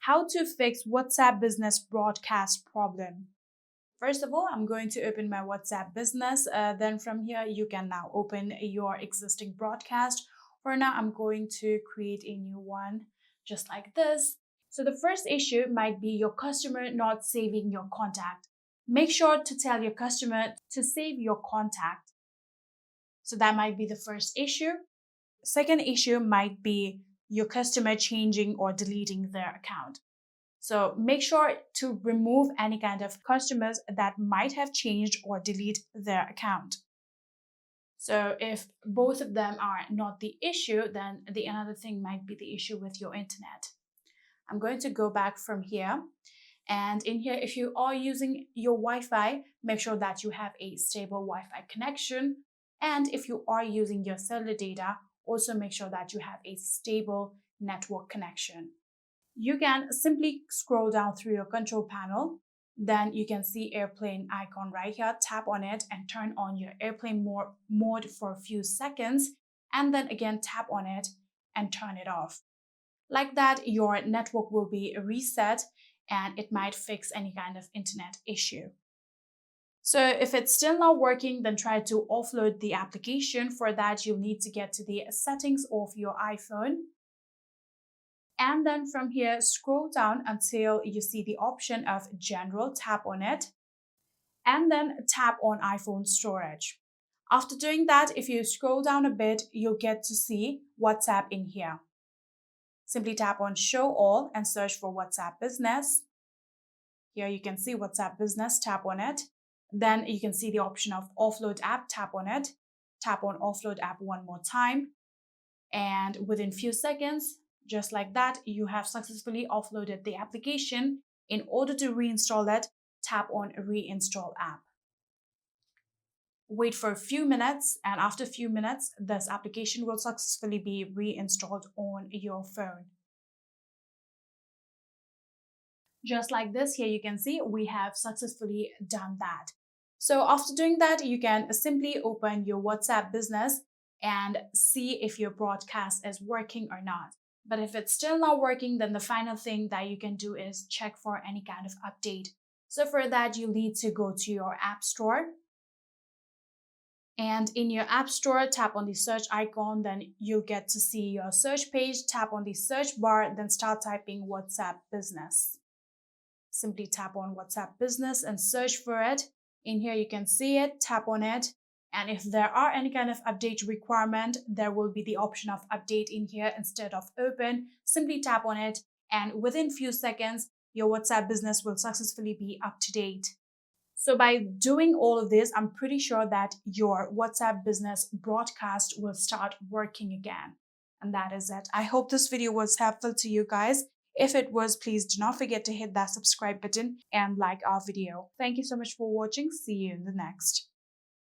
How to fix WhatsApp business broadcast problem. First of all, I'm going to open my WhatsApp business. Then from here, you can now open your existing broadcast. For now, I'm going to create a new one just like this. So the first issue might be your customer not saving your contact. Make sure to tell your customer to save your contact. So that might be the first issue. Second issue might be your customer changing or deleting their account. So make sure to remove any kind of customers that might have changed or delete their account. So if both of them are not the issue, then the another thing might be the issue with your internet. I'm going to go back from here. And in here, if you are using your Wi-Fi, make sure that you have a stable Wi-Fi connection. And if you are using your cellular data, also make sure that you have a stable network connection. You can simply scroll down through your control panel. Then you can see airplane icon right here. Tap on it and turn on your airplane mode for a few seconds. And then again, tap on it and turn it off. Like that, your network will be reset and it might fix any kind of internet issue. So if it's still not working, then try to offload the application. For that, you'll need to get to the settings of your iPhone. And then from here, scroll down until you see the option of General, tap on it, and then tap on iPhone storage. After doing that, if you scroll down a bit, you'll get to see WhatsApp in here. Simply tap on Show All and search for WhatsApp Business. Here you can see WhatsApp Business, tap on it. Then you can see the option of Offload App, tap on it. Tap on Offload App one more time. And within few seconds, just like that, you have successfully offloaded the application. In order to reinstall it, tap on Reinstall App. Wait for a few minutes, and after a few minutes, this application will successfully be reinstalled on your phone. Just like this, here you can see we have successfully done that. So after doing that, you can simply open your WhatsApp business and see if your broadcast is working or not. But if it's still not working, then the final thing that you can do is check for any kind of update. So for that, you need to go to your App Store. And in your App Store, tap on the search icon, then you'll get to see your search page. Tap on the search bar, then start typing WhatsApp Business. Simply tap on WhatsApp Business and search for it. In here, you can see it, tap on it. And if there are any kind of update requirement, there will be the option of update in here instead of open. Simply tap on it, and within few seconds, your WhatsApp business will successfully be up to date. So by doing all of this, I'm pretty sure that your WhatsApp business broadcast will start working again. And that is it. I hope this video was helpful to you guys. If it was, please do not forget to hit that subscribe button and like our video. Thank you so much for watching. See you in the next.